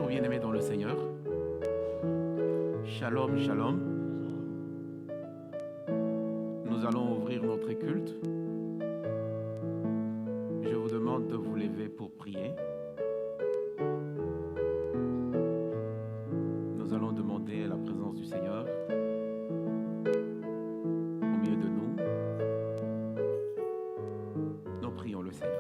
bien-aimés dans le Seigneur. Shalom, shalom. Nous allons ouvrir notre culte. Je vous demande de vous lever pour prier. Nous allons demander la présence du Seigneur au milieu de nous. Nous prions le Seigneur.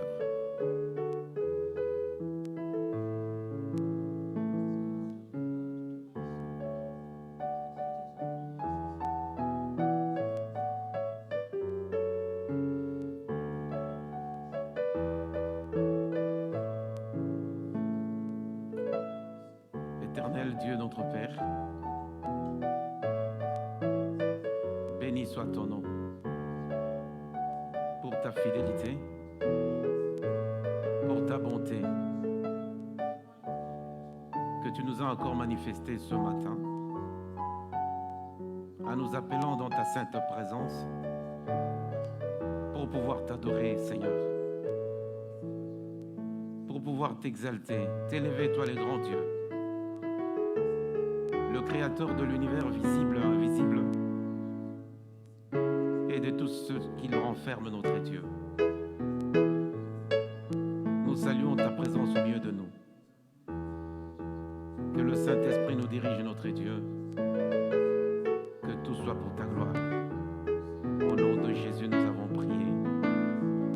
Éternel Dieu, notre Père, béni soit ton nom pour ta fidélité, pour ta bonté que tu nous as encore manifesté ce matin en nous appelant dans ta sainte présence pour pouvoir t'adorer, Seigneur, pour pouvoir t'exalter, t'élever, toi le grand Dieu, le créateur de l'univers visible et invisible, et de tous ceux qui le renferment, notre Dieu. Nous saluons ta présence au milieu de nous. Que le Saint-Esprit nous dirige, notre Dieu. Que tout soit pour ta gloire. Au nom de Jésus, nous avons prié.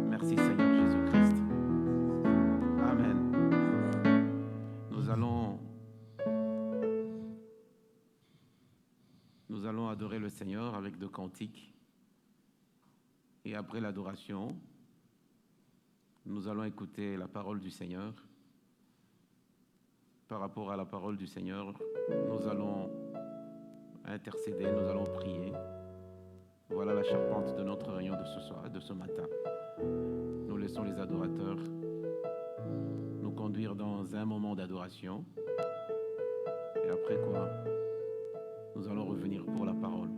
Merci Seigneur Jésus-Christ. Amen. Nous allons adorer le Seigneur avec deux cantiques. Et après l'adoration, nous allons écouter la parole du Seigneur. Par rapport à la parole du Seigneur, nous allons intercéder, nous allons prier. Voilà la charpente de notre réunion de ce soir, de ce matin. Nous laissons les adorateurs nous conduire dans un moment d'adoration. Et après quoi, nous allons revenir pour la parole.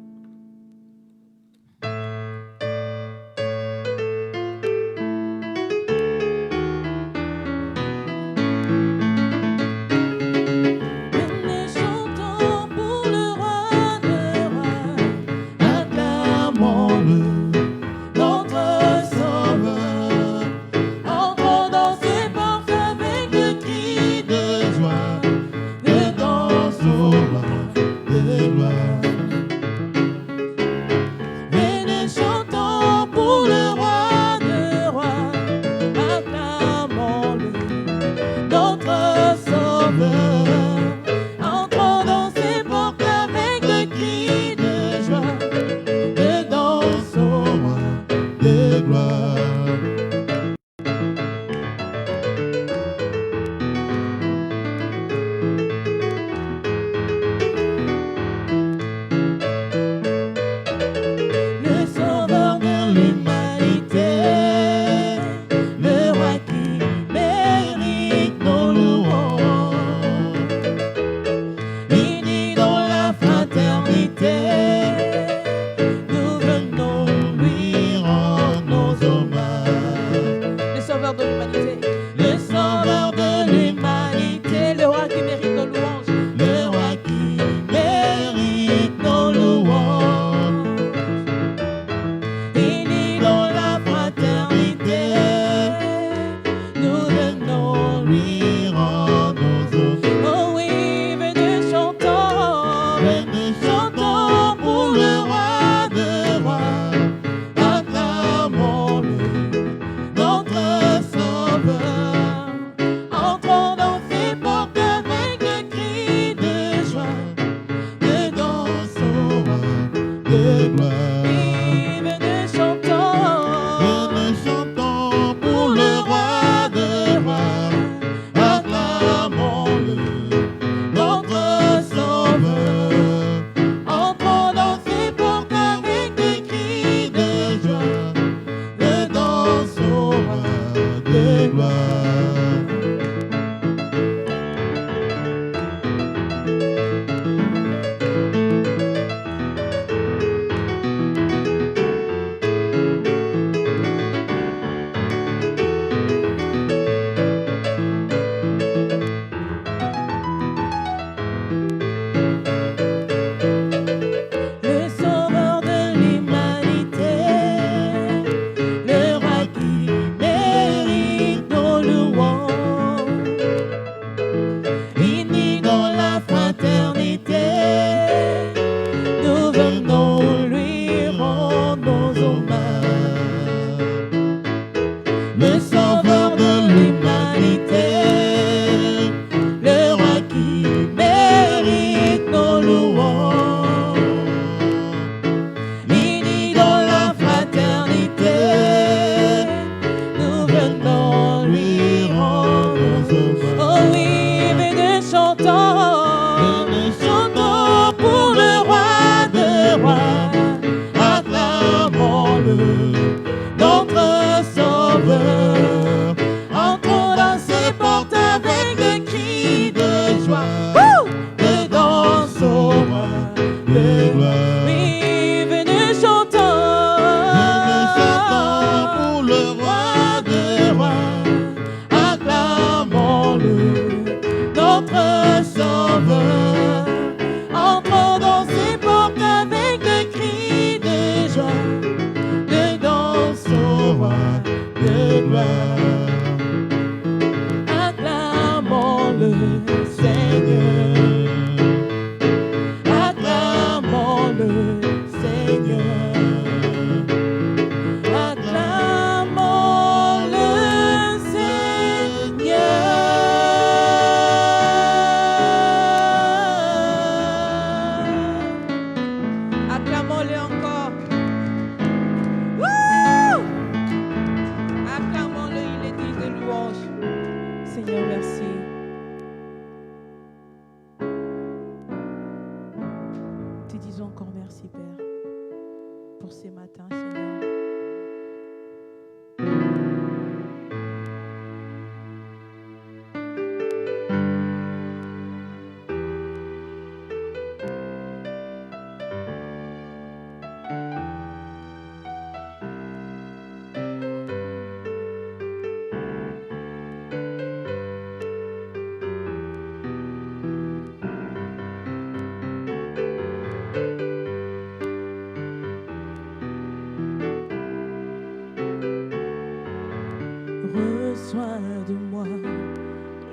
de moi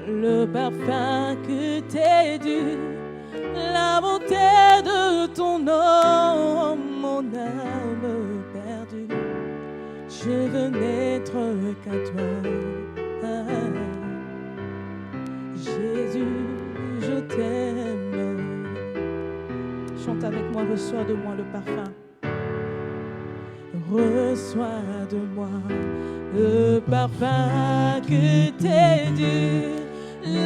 le parfum que t'es dû, la bonté de ton nom, mon âme perdue. Je veux n'être qu'à toi. Jésus, je t'aime. Chante avec moi, reçois de moi le parfum. Reçois de moi le parfum que t'es dû,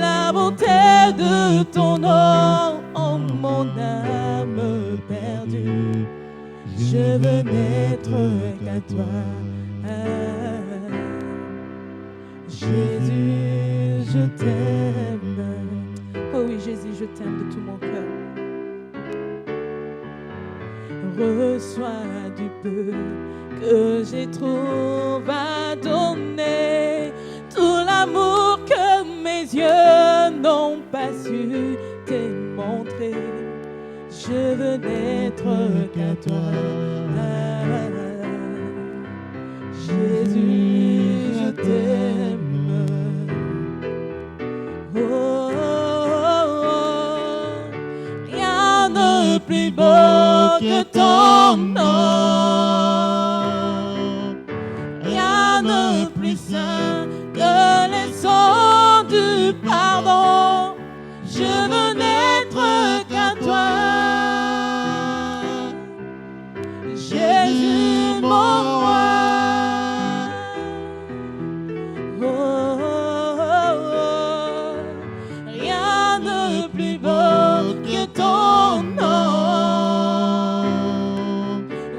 la bonté de ton nom, oh, mon âme perdue. Je veux n'être qu'à toi. Jésus, je t'aime. Oh oui, Jésus, je t'aime de tout mon cœur. Reçois du peu que j'ai trouvé à donner, tout l'amour que mes yeux n'ont pas su démontrer. Je veux n'être qu'à toi. Jésus, je t'aime. Oh, oh, oh. Rien de plus beau que ton nom. Rien de plus saint que les sons du pardon. Je veux n'être qu'à toi. Jésus, mon roi. Oh, oh, oh, oh. Rien de plus beau que ton nom.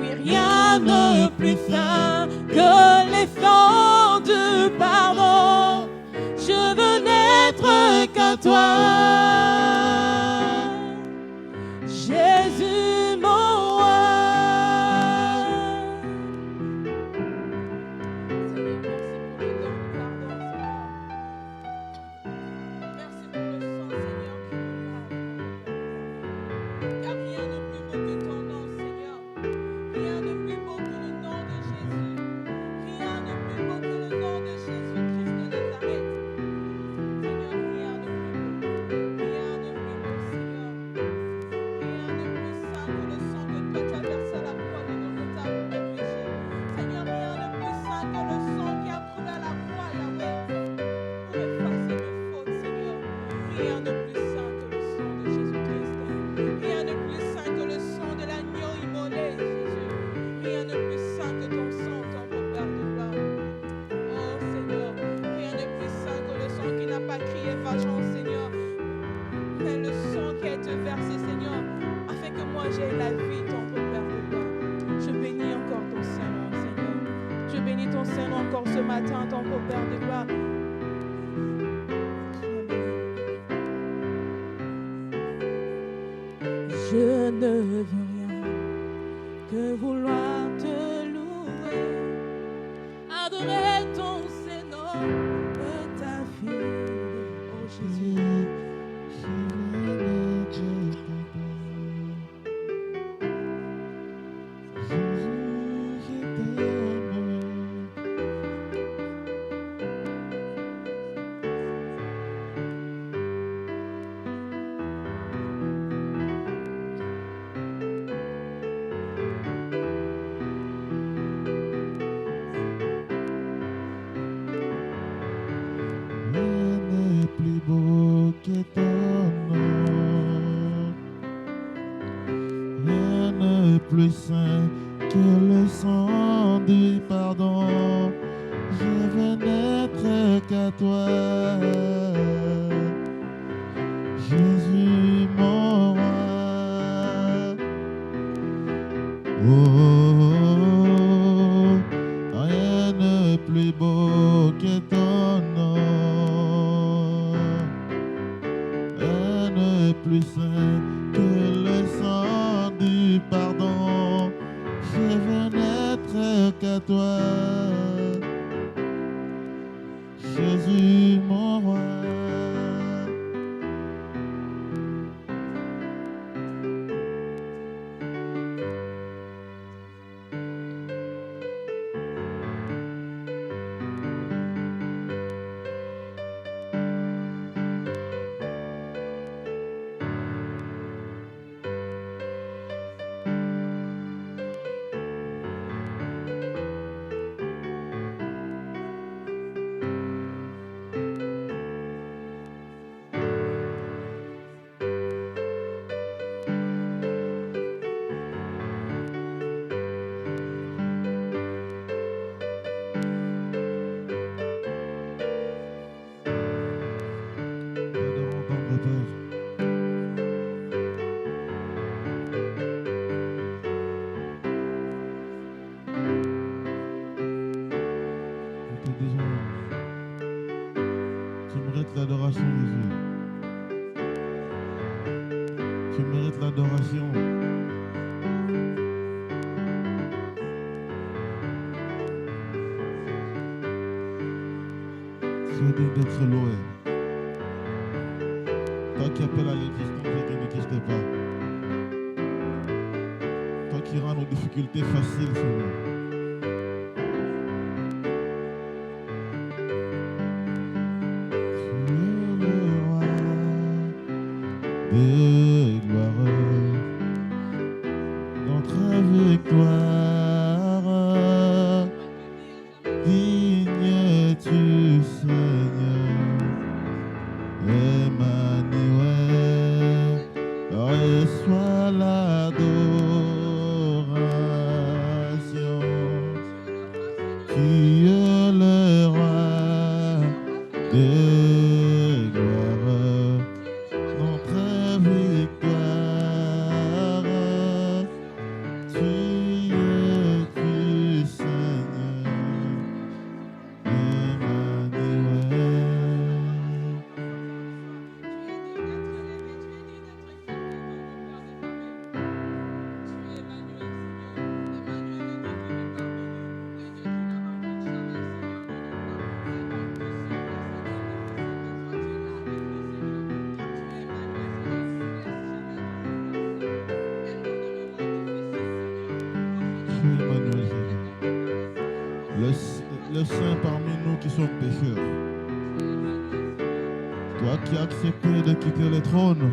Oui, rien de plus saint que les flancs du pardon. Je veux n'être qu'à toi. Jésus, mon roi. Je ne veux rien que vouloir te louer, adorer ton Seigneur, ta fille, oh Jésus. Plus saint que le sang du pardon, je veux n'être qu'à toi, Jésus mon roi. Oh, rien de plus beau que ton nom, rien de plus saint que le sang du pardon. Je veux n'être qu'à toi, Jésus mon roi. mérites l'adoration, Jésus. Tu mérites l'adoration. Tu es digne d'être loué. Toi qui appelles à l'existence et qui n'existe pas. Toi qui rends nos difficultés faciles, Seigneur. Tu es le roi des gloires. Notre victoire, digne es-tu, Seigneur, Emmanuel, reçois l'adoration. Tu es le roi des gloires, notre victoire. Tu es-tu, Seigneur, Emmanuel. Tu es Emmanuel, Jésus. Le saint parmi nous qui sommes pécheurs. Toi qui as accepté de quitter le trône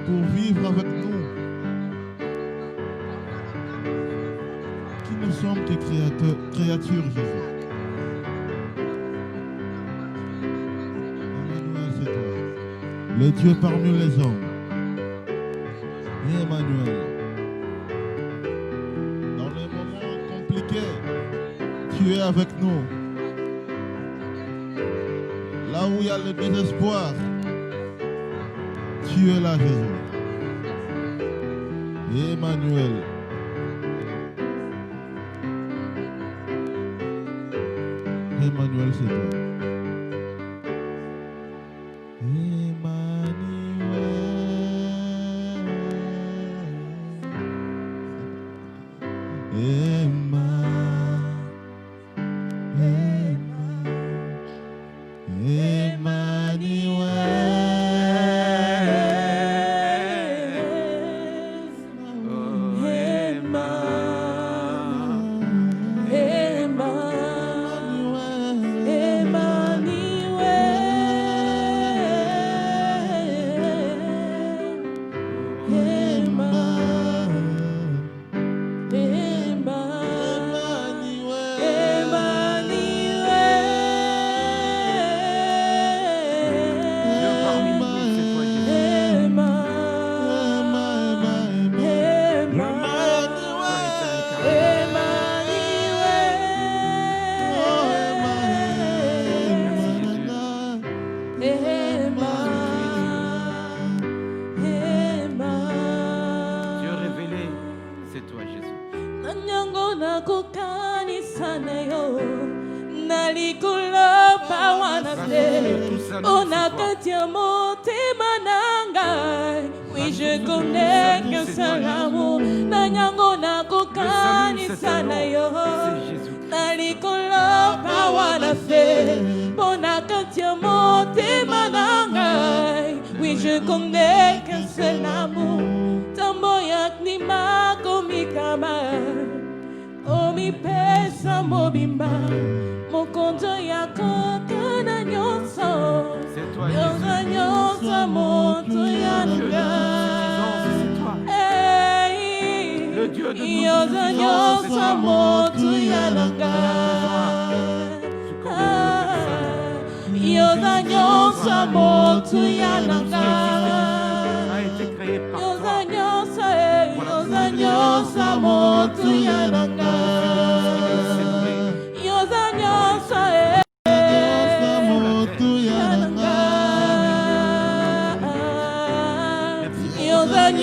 pour vivre avec nous, qui ne sommes que créatures, Jésus. Emmanuel, c'est toi, le Dieu parmi les hommes. Emmanuel. Dans les moments compliqués, tu es avec nous. Là où il y a le désespoir, tu es là, Jésus. Emmanuel. Emmanuel, c'est toi. Oui, je connais qu'un seul amour. Nanyango na kokani sana yo. Nalikolo pawana fe. Bona katia mote manangai. Oui, je connais qu'un seul amour. Tamboyak ni mako mikama. Omi pesa mobimba. Mokonto yako kana nyonso. C'est toi, Yosa Jésus. nyonso moto yananga. Le Dieu de Yosa nyonso moto yananga. Yosa nyonso moto yananga. a été créé par toi. Yosa nyonso moto yananga. Yosa nyonso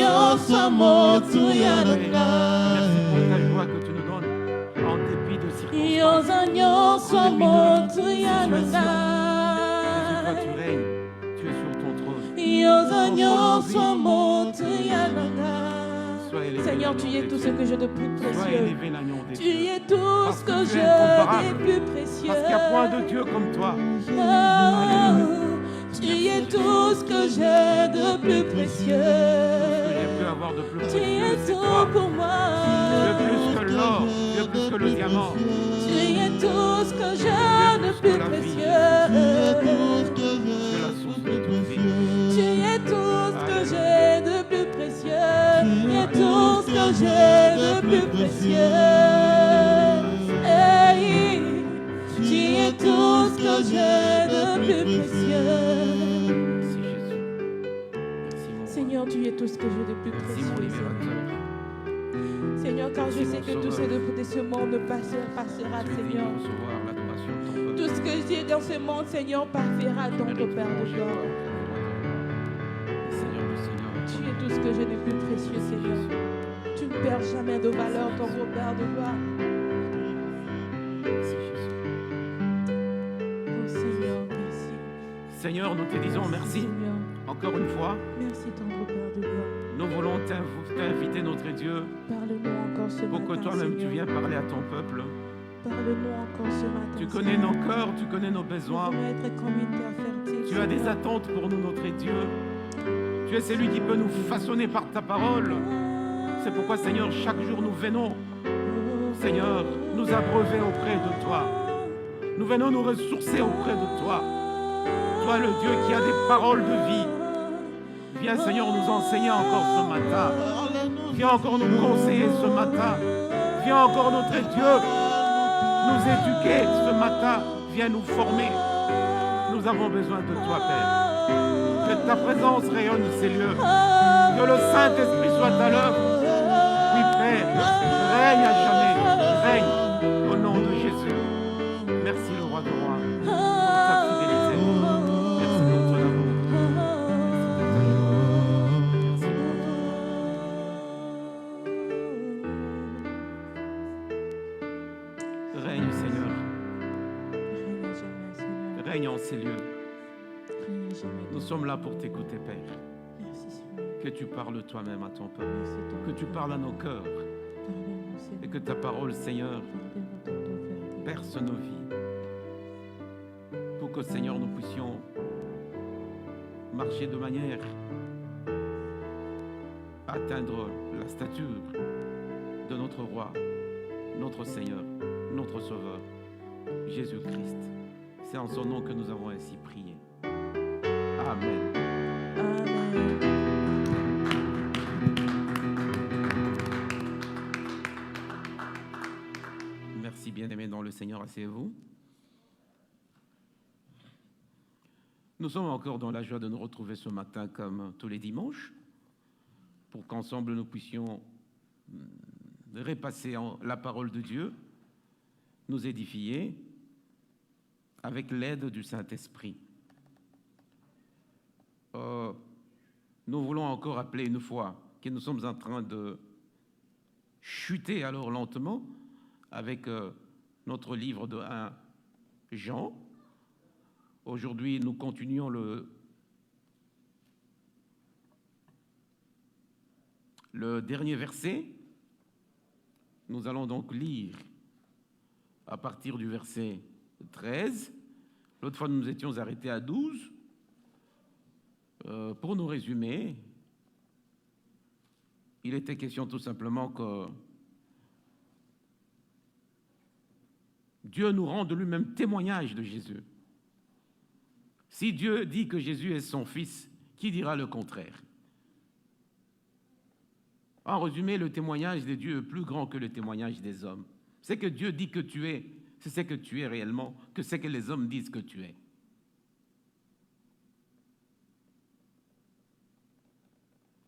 Yosa motu yananga. Merci pour ta joie que tu nous donnes en dépit de circonstances. Yosa somo Jésus, tuyananga. toi tu règnes, tu es sur ton trône. Yosanyo somo tuyananga. Sois élevé, Seigneur, tu es tout ce que j'ai de plus Sois précieux. élevé l'agneau des Tu dieux. es tout Parce ce que que tu es j'ai incomparable. de plus précieux. Parce qu'il n'y a point de Dieu comme toi. Tu es tout ce que j'ai de plus Tout ce que précieux. j'ai pu avoir de plus Tu es précieux, c'est tout toi. pour moi. Tu es plus que l'or, tu es plus que le diamant. Tu es tout ce que j'ai de plus précieux. Tu es la source de toute vie. Tu es tout ce que j'ai de plus précieux. Tu es tout ce que j'ai de plus précieux. Hey, tu es tout ce que j'ai de plus précieux. Merci Jésus. Merci mon roi. Seigneur, tu es tout ce que j'ai de plus Merci mon précieux. libérateur. Seigneur, car je Merci, sais mon que tout ce sauveur. de ce monde passera, Tu es digne Seigneur. de recevoir l'adoration de ton peuple. Tout ce que j'ai dans ce monde, Seigneur, partira dans ton Père de gloire. Seigneur de Seigneur. Tu es tout ce que j'ai de plus précieux, Seigneur. Tu ne perds jamais de valeur, ton beau Père de gloire. Merci Jésus. Oh Seigneur, merci. Seigneur, nous te disons merci Seigneur, encore une fois. merci, tendre Père de gloire. Nous voulons t'inviter, notre Dieu, Parle-nous encore ce pour matin, que toi-même tu Seigneur. viennes parler à ton peuple. Parle-nous encore ce matin. Tu connais nos Seigneur. cœurs, tu connais nos Nous besoins. voulons être comme une terre fertile. Tu as des Seigneur. attentes pour nous, notre Dieu. Tu es celui qui peut nous façonner par ta parole. C'est pourquoi, Seigneur, chaque jour nous venons, Seigneur, nous abreuver auprès de toi. Nous venons nous ressourcer auprès de toi. Toi, le Dieu qui a des paroles de vie. Viens, Seigneur, nous enseigner encore ce matin. Viens encore nous conseiller ce matin. Viens encore, notre Dieu, nous éduquer ce matin. Viens nous former. Nous avons besoin de toi, Père. Que ta présence rayonne ces lieux. Que le Saint-Esprit soit à l'œuvre. Oui, Père, règne à jamais. Règne au nom de Jésus. Merci, le roi de rois, pour ta fidélité. Merci pour ton amour. Merci pour ton amour. Règne, Seigneur. Règne à jamais, Seigneur. Règne en ces lieux. Règne à jamais. Nous sommes là pour t'écouter, Père. Merci, Seigneur. Que tu parles toi-même à ton peuple. Merci, ton Que tu parles à nos cœurs. Parle-nous, Seigneur. Et que ta parole, Seigneur, Parle-nous, ton Père. perce nos vies. Pour que, Seigneur, nous puissions marcher de manière à atteindre la stature de notre roi, notre Seigneur, notre Sauveur, Jésus-Christ. C'est en son nom que nous avons ainsi prié. Amen. Amen. Merci, bien-aimés dans le Seigneur, asseyez-vous. Nous sommes encore dans la joie de nous retrouver ce matin comme tous les dimanches, pour qu'ensemble nous puissions repasser la parole de Dieu, nous édifier avec l'aide du Saint-Esprit. Nous voulons encore rappeler une fois que nous sommes en train de chuter alors lentement avec notre livre de 1 Jean. Aujourd'hui, nous continuons le dernier verset. Nous allons donc lire à partir du verset 13. L'autre fois, nous nous étions arrêtés à 12. Pour nous résumer, il était question tout simplement que Dieu nous rende lui-même témoignage de Jésus. Si Dieu dit que Jésus est son Fils, qui dira le contraire? En résumé, le témoignage de Dieu est plus grand que le témoignage des hommes. C'est que Dieu dit que tu es, c'est ce que tu es réellement, que c'est que les hommes disent que tu es.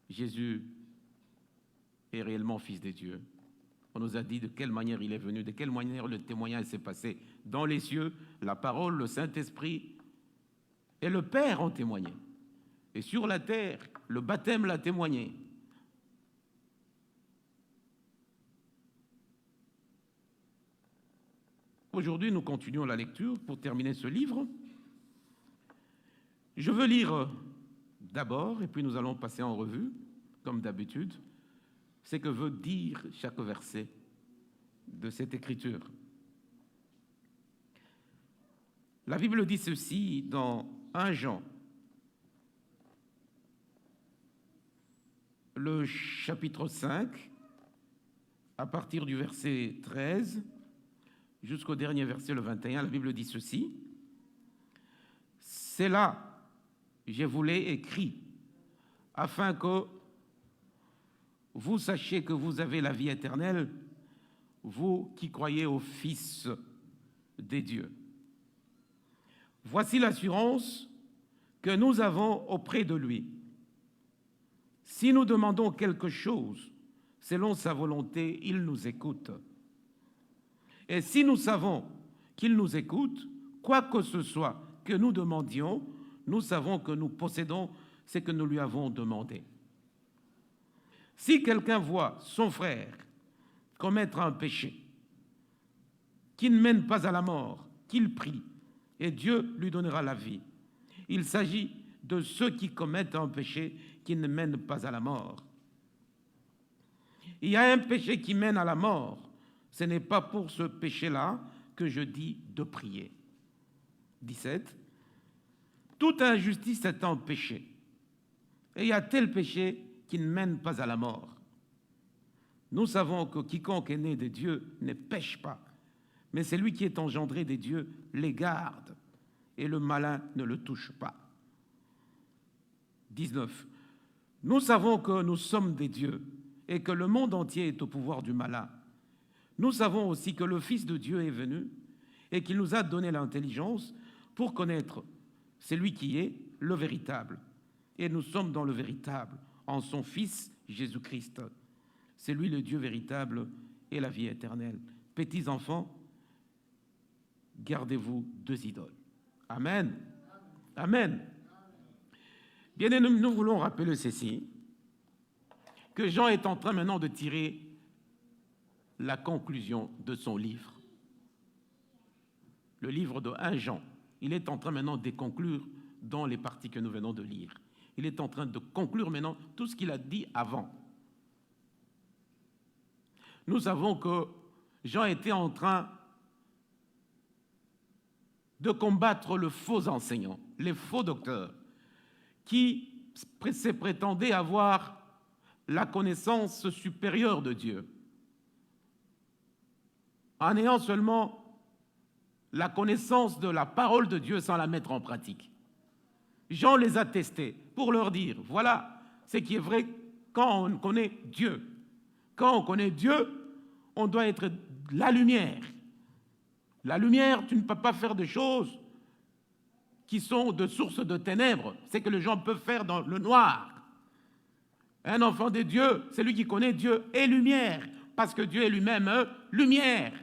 Jésus est réellement Fils de Dieu. On nous a dit de quelle manière il est venu, de quelle manière le témoignage s'est passé. Dans les cieux, la parole, le Saint-Esprit et le Père ont témoigné. Et sur la terre, le baptême l'a témoigné. aujourd'hui, nous continuons la lecture pour terminer ce livre. Je veux lire d'abord, et puis nous allons passer en revue, comme d'habitude, ce que veut dire chaque verset de cette écriture. La Bible dit ceci dans 1 Jean, le chapitre 5, à partir du verset 13 jusqu'au dernier verset, le 21, la Bible dit ceci. « C'est là, je vous l'ai écrit, afin que vous sachiez que vous avez la vie éternelle, vous qui croyez au Fils des dieux. Voici l'assurance que nous avons auprès de lui. Si nous demandons quelque chose selon sa volonté, il nous écoute. Et si nous savons qu'il nous écoute, quoi que ce soit que nous demandions, nous savons que nous possédons ce que nous lui avons demandé. Si quelqu'un voit son frère commettre un péché qui ne mène pas à la mort, qu'il prie, et Dieu lui donnera la vie. Il s'agit de ceux qui commettent un péché qui ne mène pas à la mort. Il y a un péché qui mène à la mort. Ce n'est pas pour ce péché-là que je dis de prier. 17. Toute injustice est un péché. Et il y a tel péché qui ne mène pas à la mort. Nous savons que quiconque est né de Dieu ne pêche pas, mais celui qui est engendré des dieux les garde, et le malin ne le touche pas. 19. Nous savons que nous sommes des dieux, et que le monde entier est au pouvoir du malin. Nous savons aussi que le Fils de Dieu est venu, et qu'il nous a donné l'intelligence pour connaître celui qui est le véritable. Et nous sommes dans le véritable, en son Fils Jésus-Christ. C'est lui le Dieu véritable et la vie éternelle. Petits enfants, gardez-vous 2 idoles. Amen. Amen. Bien, nous voulons rappeler ceci, que Jean est en train maintenant de tirer la conclusion de son livre. Le livre de 1 Jean. Il est en train maintenant de conclure dans les parties que nous venons de lire. Il est en train de conclure maintenant tout ce qu'il a dit avant. Nous savons que Jean était en train de combattre le faux enseignant, les faux docteurs, qui se prétendaient avoir la connaissance supérieure de Dieu, en ayant seulement la connaissance de la parole de Dieu sans la mettre en pratique. Jean les a testés pour leur dire, voilà ce qui est vrai quand on connaît Dieu. Quand on connaît Dieu, on doit être la lumière. La lumière, tu ne peux pas faire des choses qui sont de source de ténèbres. C'est que les gens peuvent faire dans le noir. Un enfant de Dieu, c'est lui qui connaît Dieu et lumière, parce que Dieu est lui-même lumière.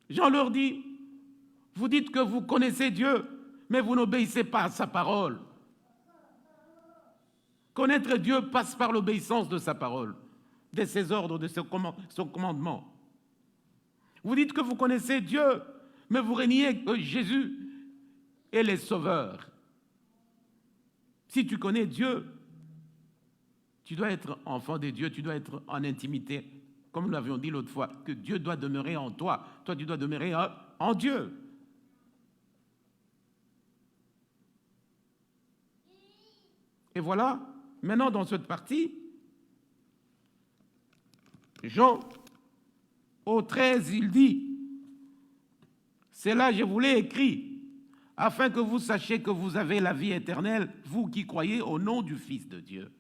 Jean leur dit, vous dites que vous connaissez Dieu, mais vous n'obéissez pas à sa parole. Connaître Dieu passe par l'obéissance de sa parole, de ses ordres, de son commandement. Vous dites que vous connaissez Dieu, mais vous reniez que Jésus est le Sauveur. Si tu connais Dieu, tu dois être enfant de Dieu, tu dois être en intimité. Comme nous l'avions dit l'autre fois, que Dieu doit demeurer en toi. Toi, tu dois demeurer en Dieu. Et voilà, maintenant dans cette partie, Jean, au 13, il dit, « C'est là je vous l'ai écrit, afin que vous sachiez que vous avez la vie éternelle, vous qui croyez au nom du Fils de Dieu. »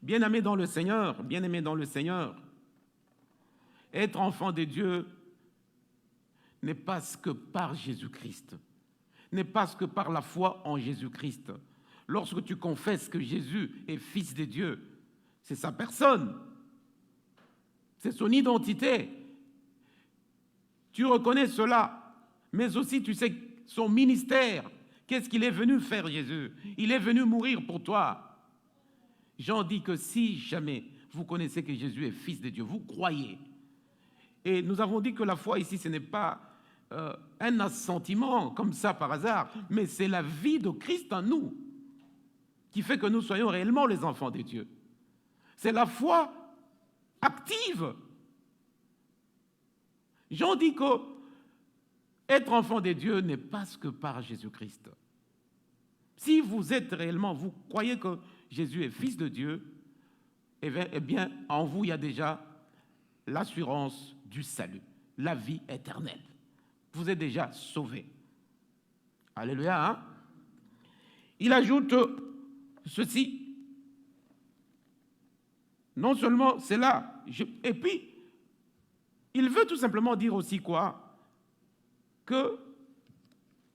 Bien-aimés dans le Seigneur, bien-aimés dans le Seigneur, être enfant de Dieu n'est pas que par Jésus-Christ, n'est pas que par la foi en Jésus-Christ. Lorsque tu confesses que Jésus est Fils de Dieu, c'est sa personne, c'est son identité. Tu reconnais cela, mais aussi tu sais son ministère. Qu'est-ce qu'il est venu faire, Jésus? Il est venu mourir pour toi. Jean dit que si jamais vous connaissez que Jésus est fils de Dieu, vous croyez. Et nous avons dit que la foi ici, ce n'est pas un assentiment comme ça par hasard, mais c'est la vie de Christ en nous qui fait que nous soyons réellement les enfants de Dieu. C'est la foi active. Jean dit que être enfant de Dieu n'est pas ce que par Jésus-Christ. Si vous êtes réellement, vous croyez que Jésus est fils de Dieu, eh bien, en vous, il y a déjà l'assurance du salut, la vie éternelle. Vous êtes déjà sauvés. Alléluia. Hein? Il ajoute ceci. Non seulement c'est là, et puis, il veut tout simplement dire aussi quoi? Que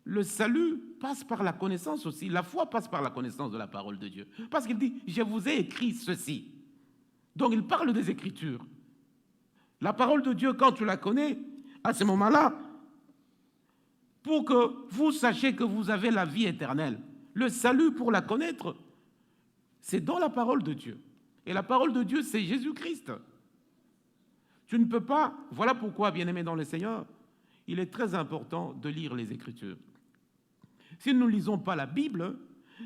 le salut passe par la connaissance aussi. La foi passe par la connaissance de la parole de Dieu. Parce qu'il dit, je vous ai écrit ceci. Donc il parle des Écritures. La parole de Dieu, quand tu la connais, à ce moment-là, pour que vous sachiez que vous avez la vie éternelle, le salut pour la connaître, c'est dans la parole de Dieu. Et la parole de Dieu, c'est Jésus-Christ. Tu ne peux pas, voilà pourquoi, bien-aimés dans le Seigneur, il est très important de lire les Écritures. Si nous ne lisons pas la Bible,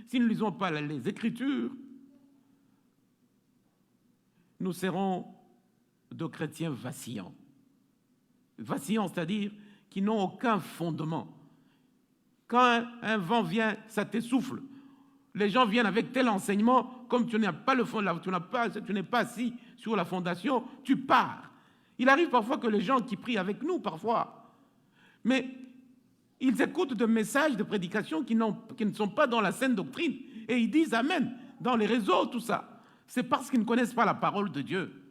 si nous ne lisons pas les Écritures, nous serons de chrétiens vacillants. Vacillants, c'est-à-dire qui n'ont aucun fondement. Quand un vent vient, ça t'essouffle. Les gens viennent avec tel enseignement, comme tu n'as pas le fond, tu n'es pas assis sur la fondation, tu pars. Il arrive parfois que les gens qui prient avec nous, parfois, mais ils écoutent des messages de prédication qui ne sont pas dans la saine doctrine, et ils disent Amen, dans les réseaux, tout ça. C'est parce qu'ils ne connaissent pas la parole de Dieu.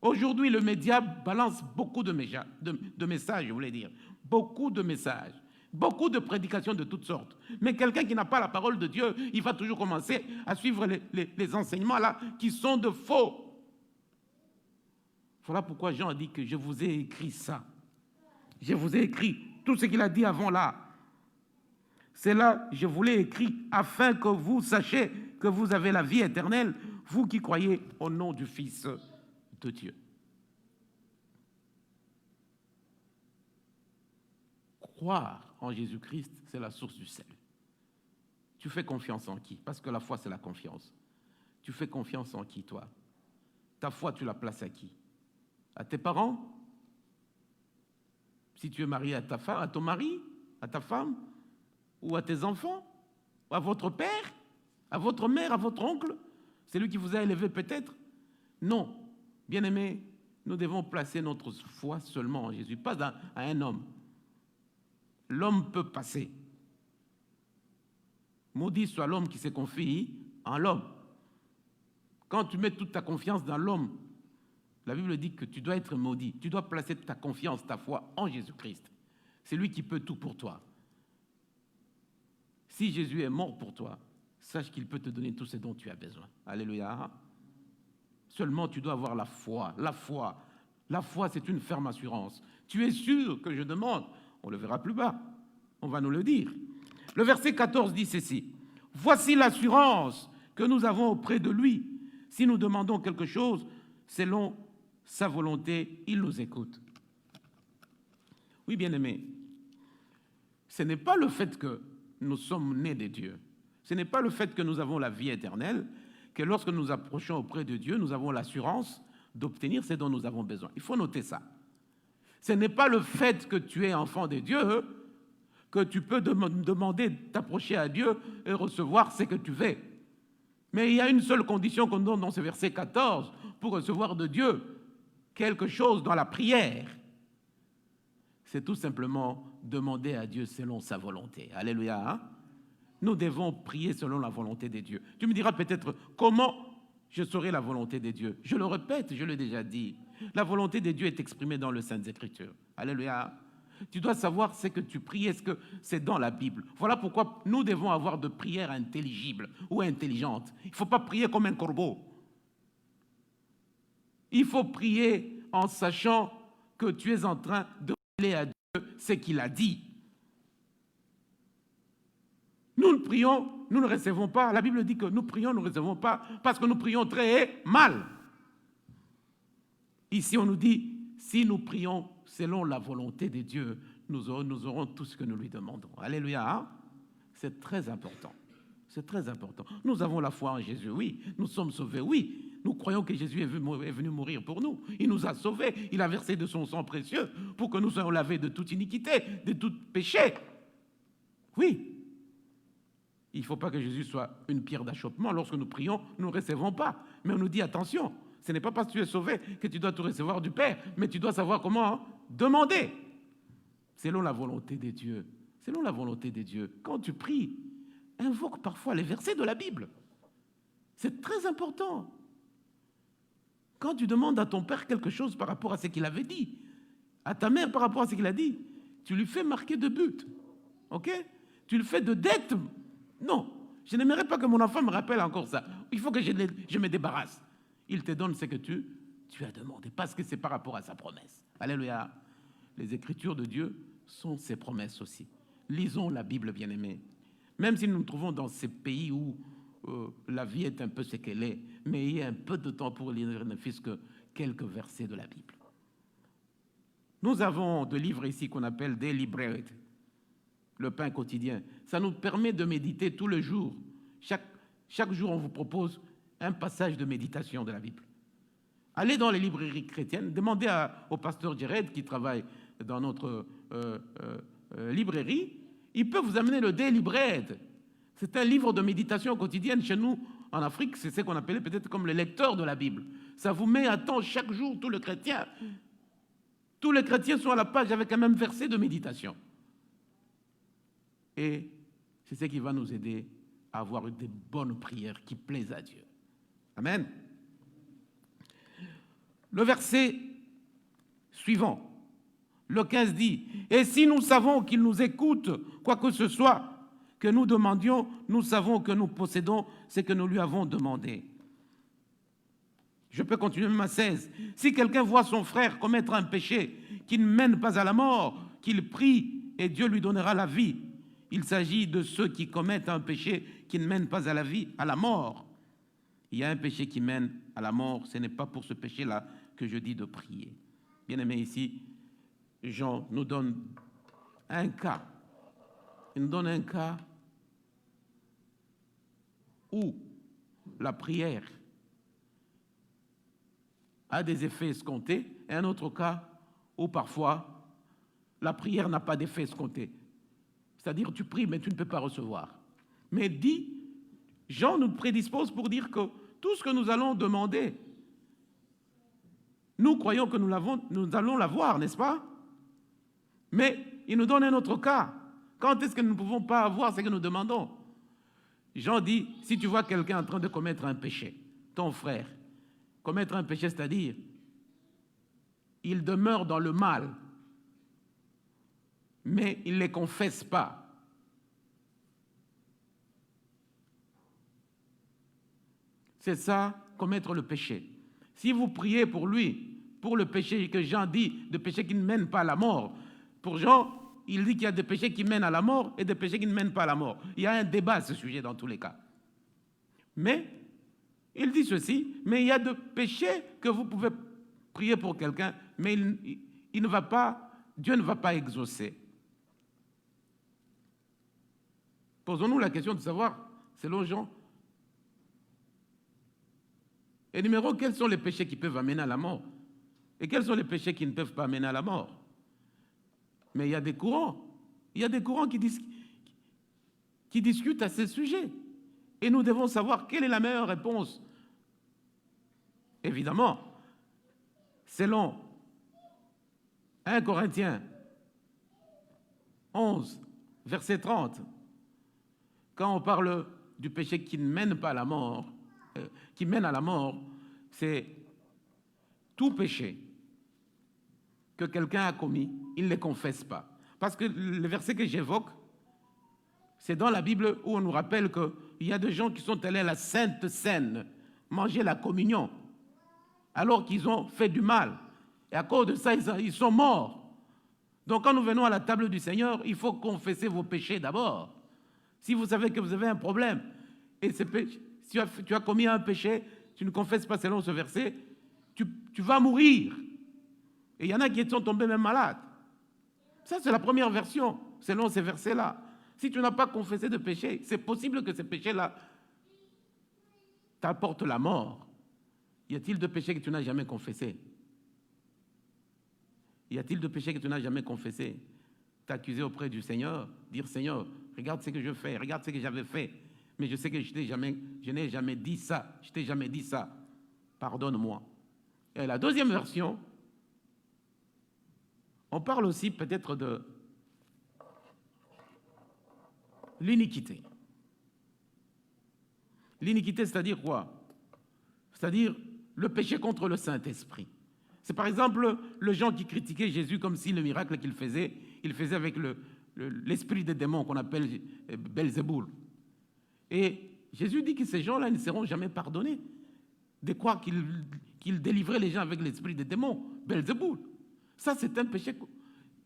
Aujourd'hui, le média balance beaucoup de messages, je voulais dire. Beaucoup de messages. Beaucoup de prédications de toutes sortes. Mais quelqu'un qui n'a pas la parole de Dieu, il va toujours commencer à suivre les enseignements là qui sont de faux. Voilà pourquoi Jean a dit que je vous ai écrit ça. Je vous ai écrit tout ce qu'il a dit avant là. C'est là, je vous l'ai écrit afin que vous sachiez que vous avez la vie éternelle, vous qui croyez au nom du Fils de Dieu. Croire en Jésus-Christ, c'est la source du salut. Tu fais confiance en qui? Parce que la foi, c'est la confiance. Tu fais confiance en qui, toi? Ta foi, tu la places à qui? À tes parents? Si tu es marié à ta femme, à ton mari, à ta femme, ou à tes enfants, ou à votre père, à votre mère, à votre oncle, c'est lui qui vous a élevé peut-être? Non. Bien-aimés, nous devons placer notre foi seulement en Jésus, pas à un homme. L'homme peut passer. Maudit soit l'homme qui se confie en l'homme. Quand tu mets toute ta confiance dans l'homme, la Bible dit que tu dois être maudit. Tu dois placer ta confiance, ta foi en Jésus-Christ. C'est lui qui peut tout pour toi. Si Jésus est mort pour toi, sache qu'il peut te donner tout ce dont tu as besoin. Alléluia. Seulement, tu dois avoir la foi. La foi. La foi, c'est une ferme assurance. Tu es sûr que je demande? On le verra plus bas. On va nous le dire. Le verset 14 dit ceci. Voici l'assurance que nous avons auprès de lui. Si nous demandons quelque chose, selon sa volonté, il nous écoute. Oui, bien-aimés, ce n'est pas le fait que nous sommes nés de Dieu. Ce n'est pas le fait que nous avons la vie éternelle, que lorsque nous approchons auprès de Dieu, nous avons l'assurance d'obtenir ce dont nous avons besoin. Il faut noter ça. Ce n'est pas le fait que tu es enfant de Dieu que tu peux demander t'approcher à Dieu et recevoir ce que tu veux. Mais il y a une seule condition qu'on donne dans ce verset 14 pour recevoir de Dieu quelque chose dans la prière. C'est tout simplement demander à Dieu selon sa volonté. Alléluia. Hein? Nous devons prier selon la volonté de Dieu. Tu me diras peut-être comment je saurai la volonté de Dieu. Je le répète, je l'ai déjà dit. La volonté de Dieu est exprimée dans les Saintes Écritures. Alléluia. Tu dois savoir ce que tu pries, est-ce que c'est dans la Bible. Voilà pourquoi nous devons avoir de prières intelligibles ou intelligentes. Il ne faut pas prier comme un corbeau. Il faut prier en sachant que tu es en train de parler à Dieu ce qu'il a dit. Nous ne prions nous ne recevons pas. La Bible dit que nous prions, nous ne recevons pas parce que nous prions très mal. Ici, on nous dit, si nous prions selon la volonté de Dieu, nous aurons tout ce que nous lui demandons. Alléluia. Hein? C'est très important. C'est très important. Nous avons la foi en Jésus, oui. Nous sommes sauvés, oui. Nous croyons que Jésus est venu mourir pour nous. Il nous a sauvés. Il a versé de son sang précieux pour que nous soyons lavés de toute iniquité, de tout péché. Oui. Il ne faut pas que Jésus soit une pierre d'achoppement. Lorsque nous prions, nous ne recevons pas. Mais on nous dit, attention, ce n'est pas parce que tu es sauvé que tu dois tout recevoir du Père, mais tu dois savoir comment demander. Selon la volonté de Dieu. Selon la volonté de Dieu. Quand tu pries, invoque parfois les versets de la Bible. C'est très important. Quand tu demandes à ton père quelque chose par rapport à ce qu'il avait dit, à ta mère par rapport à ce qu'il a dit, tu lui fais marquer de but. Ok? Tu le fais de dette. Non, je n'aimerais pas que mon enfant me rappelle encore ça. Il faut que je me débarrasse. Il te donne ce que tu as demandé, parce que c'est par rapport à sa promesse. Alléluia. Les Écritures de Dieu sont ses promesses aussi. Lisons la Bible, bien-aimés. Même si nous nous trouvons dans ces pays où la vie est un peu ce qu'elle est, mais il y a un peu de temps pour lire ne fût-ce que quelques versets de la Bible. Nous avons des livres ici qu'on appelle des librairies, le pain quotidien. Ça nous permet de méditer tous les jours. Chaque jour, on vous propose un passage de méditation de la Bible. Allez dans les librairies chrétiennes, demandez au pasteur Jared qui travaille dans notre librairie, il peut vous amener le Daily Bread. C'est un livre de méditation quotidienne. Chez nous, en Afrique, c'est ce qu'on appelait peut-être comme le lecteur de la Bible. Ça vous met à temps chaque jour, tous les chrétiens. Tous les chrétiens sont à la page avec un même verset de méditation. Et c'est ce qui va nous aider à avoir des bonnes prières qui plaisent à Dieu. Amen. Le verset suivant, le 15 dit, « Et si nous savons qu'il nous écoute, quoi que ce soit que nous demandions, nous savons que nous possédons ce que nous lui avons demandé. » Je peux continuer même à 16. « Si quelqu'un voit son frère commettre un péché qui ne mène pas à la mort, qu'il prie et Dieu lui donnera la vie. Il s'agit de ceux qui commettent un péché qui ne mène pas à la vie, à la mort. Il y a un péché qui mène à la mort, ce n'est pas pour ce péché-là que je dis de prier. » Bien-aimés, ici, Jean nous donne un cas. Il nous donne un cas où la prière a des effets escomptés, et un autre cas où parfois la prière n'a pas d'effet escompté. C'est-à-dire tu pries mais tu ne peux pas recevoir. Mais Jean nous prédispose pour dire que tout ce que nous allons demander, nous croyons que nous allons l'avoir, n'est-ce pas? Mais il nous donne un autre cas. Quand est-ce que nous ne pouvons pas avoir ce que nous demandons? Jean dit, si tu vois quelqu'un en train de commettre un péché, ton frère, commettre un péché, c'est-à-dire, il demeure dans le mal, mais il ne les confesse pas. C'est ça, commettre le péché. Si vous priez pour lui, pour le péché que Jean dit, de péché qui ne mène pas à la mort, pour Jean, il dit qu'il y a des péchés qui mènent à la mort et des péchés qui ne mènent pas à la mort. Il y a un débat à ce sujet dans tous les cas. Mais, il dit ceci, mais il y a des péchés que vous pouvez prier pour quelqu'un, mais il ne va pas, Dieu ne va pas exaucer. Posons-nous la question de savoir, selon Jean, et numéro, quels sont les péchés qui peuvent amener à la mort? Et quels sont les péchés qui ne peuvent pas amener à la mort? Mais il y a des courants. Il y a des courants qui discutent à ce sujet. Et nous devons savoir quelle est la meilleure réponse. Évidemment, selon 1 Corinthiens 11, verset 30, quand on parle du péché qui ne mène pas à la mort, qui mène à la mort, c'est tout péché que quelqu'un a commis, il ne les confesse pas. Parce que le verset que j'évoque, c'est dans la Bible où on nous rappelle qu'il y a des gens qui sont allés à la Sainte Seine, manger la communion, alors qu'ils ont fait du mal. Et à cause de ça, ils sont morts. Donc quand nous venons à la table du Seigneur, il faut confesser vos péchés d'abord. Si vous savez que vous avez un problème, et si tu as commis un péché, tu ne confesses pas selon ce verset, tu vas mourir. Et il y en a qui sont tombés même malades. Ça, c'est la première version, selon ces versets-là. Si tu n'as pas confessé de péché, c'est possible que ces péchés-là t'apportent la mort. Y a-t-il de péchés que tu n'as jamais confessés? Y a-t-il de péchés que tu n'as jamais confessés? T'accuser auprès du Seigneur, dire Seigneur, regarde ce que je fais, regarde ce que j'avais fait, mais je sais que je n'ai jamais dit ça, je t'ai jamais dit ça. Pardonne-moi. Et la deuxième version, on parle aussi peut-être de l'iniquité. L'iniquité, c'est-à-dire quoi? C'est-à-dire le péché contre le Saint-Esprit. C'est par exemple les gens qui critiquaient Jésus comme si le miracle qu'il faisait, il faisait avec l'esprit des démons qu'on appelle Belzéboul. Et Jésus dit que ces gens-là ne seront jamais pardonnés de croire qu'il délivrait les gens avec l'esprit des démons, Belzéboul. Ça, c'est un péché,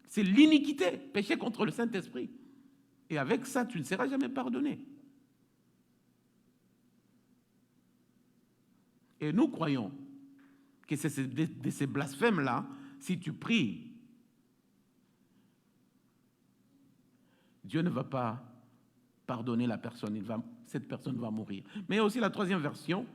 c'est l'iniquité, péché contre le Saint-Esprit. Et avec ça, tu ne seras jamais pardonné. Et nous croyons que c'est de ces blasphèmes-là, si tu pries, Dieu ne va pas pardonner la personne, cette personne va mourir. Mais il y a aussi la troisième version.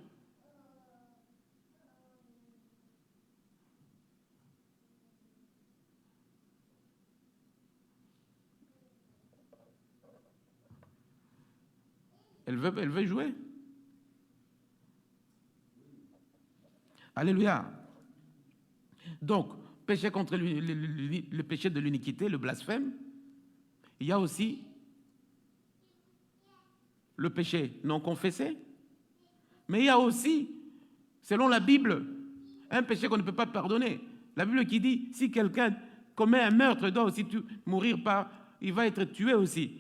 Elle veut jouer. Alléluia. Donc, péché contre le péché de l'iniquité, le blasphème. Il y a aussi le péché non confessé. Mais il y a aussi, selon la Bible, un péché qu'on ne peut pas pardonner. La Bible qui dit, si quelqu'un commet un meurtre, il doit aussi mourir il va être tué aussi.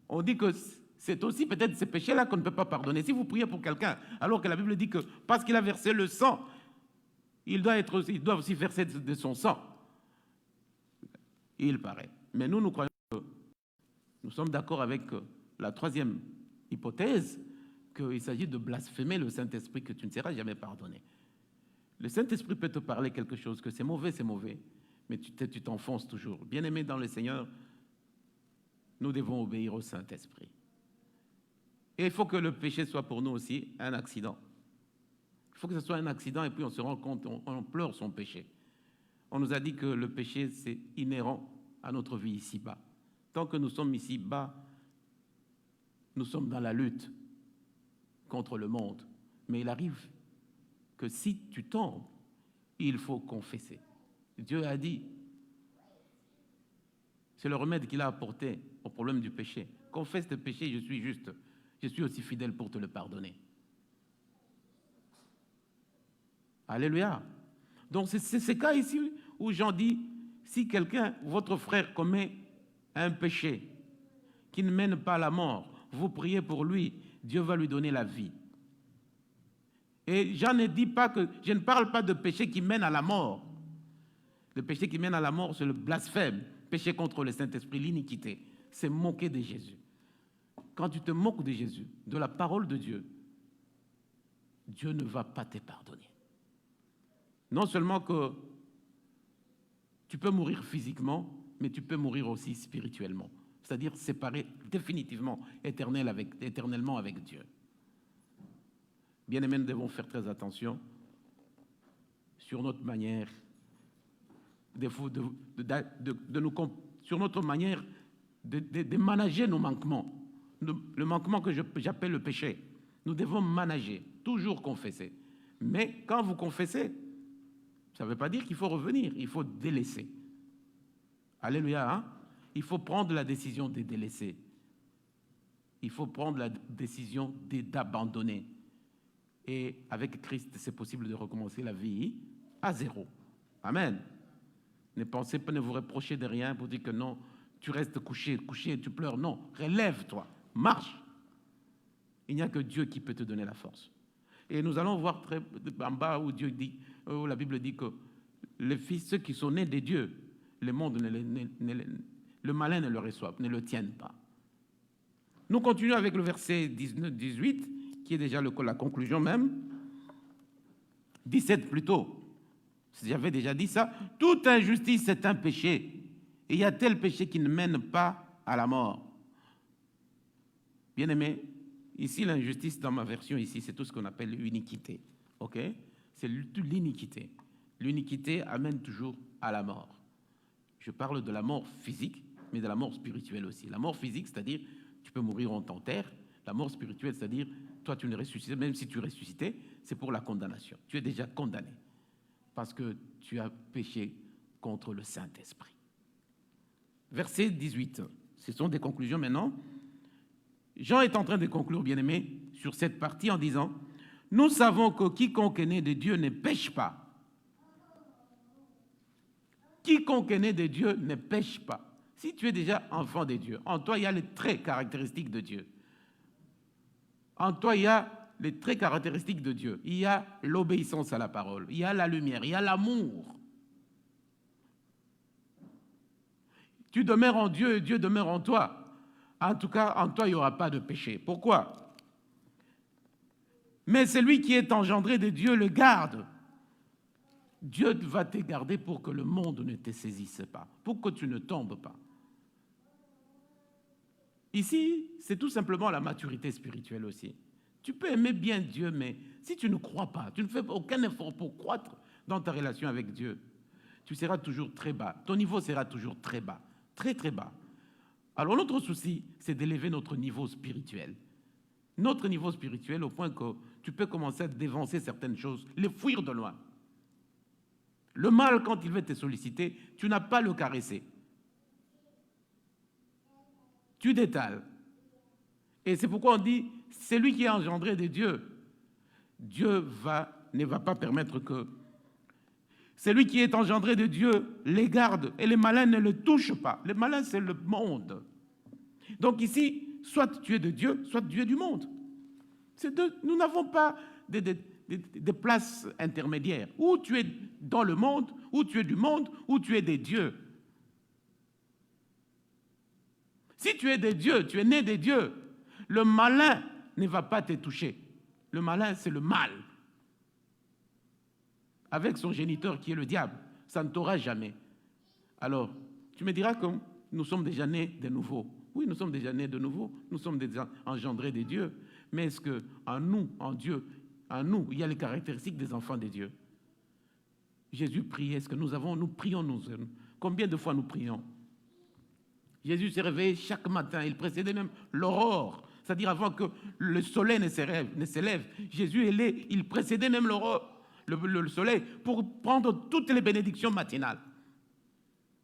On dit que c'est aussi peut-être ces péchés-là qu'on ne peut pas pardonner. Si vous priez pour quelqu'un, alors que la Bible dit que parce qu'il a versé le sang, il doit aussi verser de son sang. Il paraît. Mais nous croyons que nous sommes d'accord avec la troisième hypothèse, qu'il s'agit de blasphémer le Saint-Esprit, que tu ne seras jamais pardonné. Le Saint-Esprit peut te parler quelque chose, que c'est mauvais, mais tu t'enfonces toujours. Bien-aimés dans le Seigneur, nous devons obéir au Saint-Esprit. Et il faut que le péché soit pour nous aussi un accident. Il faut que ce soit un accident et puis on se rend compte, on pleure son péché. On nous a dit que le péché, c'est inhérent à notre vie ici-bas. Tant que nous sommes ici-bas, nous sommes dans la lutte contre le monde. Mais il arrive que si tu tombes, il faut confesser. Dieu a dit, c'est le remède qu'il a apporté au problème du péché. Confesse tes péchés, je suis juste. Je suis aussi fidèle pour te le pardonner. Alléluia. Donc c'est ce cas ici où Jean dit, si quelqu'un, votre frère, commet un péché qui ne mène pas à la mort, vous priez pour lui, Dieu va lui donner la vie. Et Jean ne dit pas que, je ne parle pas de péché qui mène à la mort. Le péché qui mène à la mort, c'est le blasphème, péché contre le Saint-Esprit, l'iniquité. C'est moquer de Jésus. Quand tu te moques de Jésus, de la parole de Dieu, Dieu ne va pas te pardonner. Non seulement que tu peux mourir physiquement, mais tu peux mourir aussi spirituellement. C'est-à-dire séparé définitivement, éternellement avec Dieu. Bien-aimés, nous devons faire très attention sur notre manière sur notre manière de manager nos manquements. Le manquement que j'appelle le péché. Nous devons manager, toujours confesser. Mais quand vous confessez, ça ne veut pas dire qu'il faut revenir, il faut délaisser. Alléluia, hein? Il faut prendre la décision de délaisser. Il faut prendre la décision d'abandonner. Et avec Christ, c'est possible de recommencer la vie à zéro. Amen. Ne pensez pas, ne vous reprochez de rien pour dire que non, tu restes couché, tu pleures. Non, relève-toi, marche. Il n'y a que Dieu qui peut te donner la force. Et nous allons voir très en bas où Dieu dit, où la Bible dit que les fils, ceux qui sont nés de Dieu, le monde, le malin ne le reçoit, ne le tiennent pas. Nous continuons avec le verset 18, qui est déjà la conclusion même. 17 plutôt. J'avais déjà dit ça. Toute injustice est un péché. Et il y a tel péché qui ne mène pas à la mort. Bien-aimé, ici, l'injustice, dans ma version, ici, c'est tout ce qu'on appelle l'iniquité. OK? C'est l'iniquité. L'iniquité amène toujours à la mort. Je parle de la mort physique, mais de la mort spirituelle aussi. La mort physique, c'est-à-dire, tu peux mourir, on t'enterre. La mort spirituelle, c'est-à-dire, toi, tu ne ressuscites, même si tu ressuscitais, c'est pour la condamnation. Tu es déjà condamné parce que tu as péché contre le Saint-Esprit. Verset 18. Ce sont des conclusions maintenant. Jean est en train de conclure, bien-aimé, sur cette partie en disant « Nous savons que quiconque est né de Dieu ne pêche pas. Quiconque est né de Dieu ne pêche pas. » Si tu es déjà enfant de Dieu, en toi, il y a les traits caractéristiques de Dieu. En toi, il y a les traits caractéristiques de Dieu. Il y a l'obéissance à la parole, il y a la lumière, il y a l'amour. Tu demeures en Dieu et Dieu demeure en toi. En tout cas, en toi, il n'y aura pas de péché. Pourquoi? Mais celui qui est engendré de Dieu le garde. Dieu va te garder pour que le monde ne te saisisse pas, pour que tu ne tombes pas. Ici, c'est tout simplement la maturité spirituelle aussi. Tu peux aimer bien Dieu, mais si tu ne crois pas, tu ne fais aucun effort pour croître dans ta relation avec Dieu, tu seras toujours très bas. Ton niveau sera toujours très bas, très très bas. Alors notre souci, c'est d'élever notre niveau spirituel. Notre niveau spirituel au point que tu peux commencer à dévancer certaines choses, les fuir de loin. Le mal, quand il veut te solliciter, tu n'as pas à le caresser. Tu détales. Et c'est pourquoi on dit, c'est lui qui est engendré de Dieu. Dieu ne va pas permettre que... Celui qui est engendré de Dieu les garde et les malins ne le touchent pas. Les malins, c'est le monde. Donc ici, soit tu es de Dieu, soit tu es du monde. Nous n'avons pas des places intermédiaires. Ou tu es dans le monde, ou tu es du monde, ou tu es des dieux. Si tu es des dieux, tu es né des dieux, le malin ne va pas te toucher. Le malin, c'est le mal. Avec son géniteur qui est le diable, ça ne t'aura jamais. Alors, tu me diras que nous sommes déjà nés de nouveau. Oui, nous sommes déjà nés de nouveau, nous sommes déjà engendrés de Dieu. Mais est-ce qu'en nous, en Dieu, en nous, il y a les caractéristiques des enfants de Dieu? Jésus priait, est-ce que nous prions nous? Combien de fois nous prions? Jésus s'est réveillé chaque matin, il précédait même l'aurore, c'est-à-dire avant que le soleil ne s'élève. Jésus il précédait même l'aurore, le soleil, pour prendre toutes les bénédictions matinales.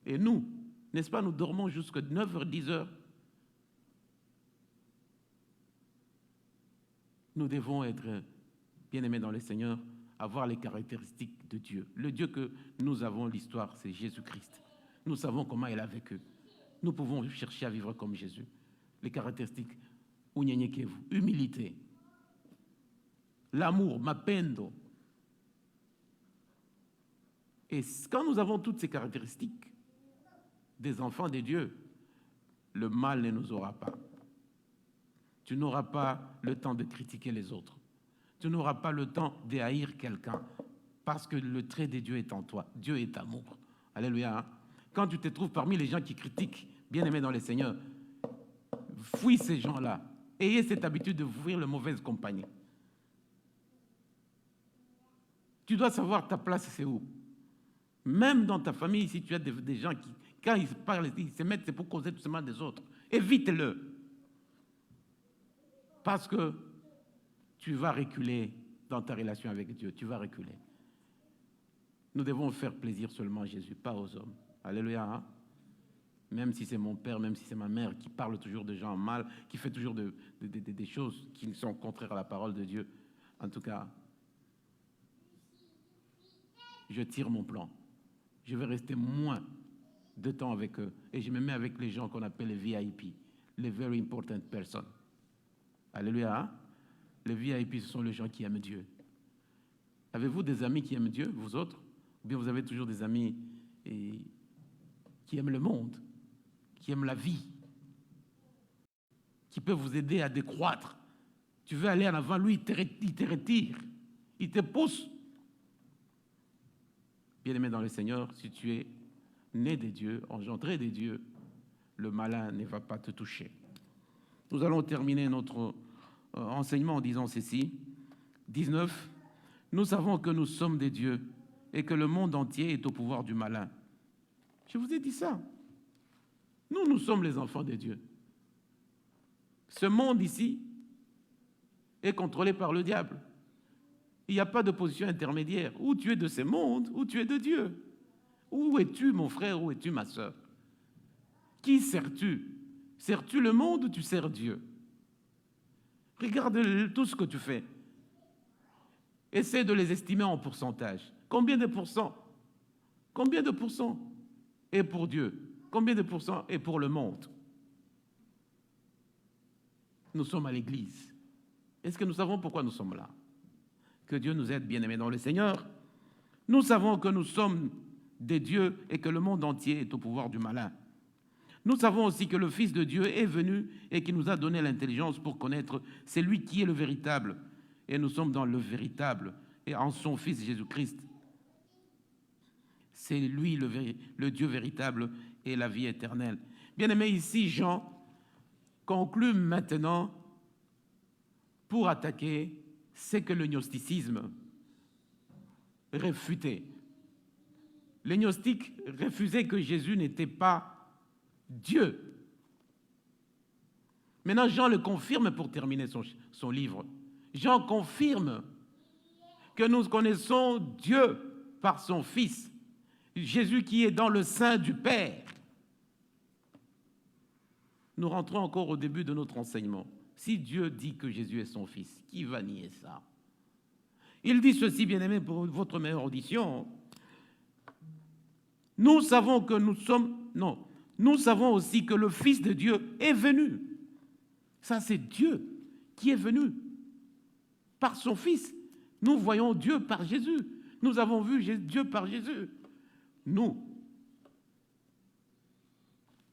Et nous, n'est-ce pas, nous dormons jusqu'à 9h, 10h. Nous devons être bien-aimés dans le Seigneur, avoir les caractéristiques de Dieu. Le Dieu que nous avons, l'histoire, c'est Jésus-Christ. Nous savons comment il a vécu. Nous pouvons chercher à vivre comme Jésus. Les caractéristiques, humilité, l'amour, mapendo. Et quand nous avons toutes ces caractéristiques des enfants de Dieu, le mal ne nous aura pas. Tu n'auras pas le temps de critiquer les autres. Tu n'auras pas le temps de haïr quelqu'un parce que le trait de Dieu est en toi. Dieu est amour. Alléluia. Hein? Quand tu te trouves parmi les gens qui critiquent, bien-aimés dans le Seigneur, fuis ces gens-là. Ayez cette habitude de fuir les mauvaises compagnies. Tu dois savoir ta place, c'est où. Même dans ta famille, si tu as des gens qui, quand ils parlent, ils se mettent, c'est pour causer tout simplement des autres. Évite-le. Parce que tu vas reculer dans ta relation avec Dieu. Tu vas reculer. Nous devons faire plaisir seulement à Jésus, pas aux hommes. Alléluia. Hein? Même si c'est mon père, même si c'est ma mère qui parle toujours de gens mal, qui fait toujours des choses qui sont contraires à la parole de Dieu. En tout cas, je tire mon plan. Je vais rester moins de temps avec eux. Et je me mets avec les gens qu'on appelle les VIP, les Very Important Persons. Alléluia. Hein? Les VIP, ce sont les gens qui aiment Dieu. Avez-vous des amis qui aiment Dieu, vous autres? Ou bien vous avez toujours des amis qui aiment le monde, qui aiment la vie? qui peut vous aider à décroître. Tu veux aller en avant, lui, il te retire, il te pousse. Bien-aimé dans le Seigneur, si tu es né des dieux, engendré des dieux, le malin ne va pas te toucher. Nous allons terminer notre enseignement en disant ceci. 19. Nous savons que nous sommes des dieux et que le monde entier est au pouvoir du malin. Je vous ai dit ça. Nous sommes les enfants de Dieu. Ce monde ici est contrôlé par le diable. Il n'y a pas de position intermédiaire. Ou tu es de ce monde, ou tu es de Dieu. Où es-tu, mon frère, où es-tu, ma sœur? Qui sers-tu? Sers-tu le monde ou tu sers Dieu? Regarde tout ce que tu fais. Essaie de les estimer en pourcentage. Combien de pourcents? Combien de pourcents est pour Dieu? Combien de pourcents est pour le monde? Nous sommes à l'église. Est-ce que nous savons pourquoi nous sommes là? Que Dieu nous aide, bien-aimés dans le Seigneur. Nous savons que nous sommes des dieux et que le monde entier est au pouvoir du malin. Nous savons aussi que le Fils de Dieu est venu et qui nous a donné l'intelligence pour connaître celui qui est le véritable. Et nous sommes dans le véritable et en son Fils Jésus-Christ. C'est lui le Dieu véritable et la vie éternelle. Bien-aimés, ici, Jean conclut maintenant pour attaquer ce que le gnosticisme réfutait. Les gnostiques refusaient que Jésus n'était pas Dieu. Maintenant, Jean le confirme pour terminer son livre. Jean confirme que nous connaissons Dieu par son Fils, Jésus qui est dans le sein du Père. Nous rentrons encore au début de notre enseignement. Si Dieu dit que Jésus est son Fils, qui va nier ça? Il dit ceci, bien-aimés, pour votre meilleure audition. Nous savons que nous savons aussi que le Fils de Dieu est venu. Ça, c'est Dieu qui est venu par son Fils. Nous voyons Dieu par Jésus. Nous avons vu Dieu par Jésus. Nous.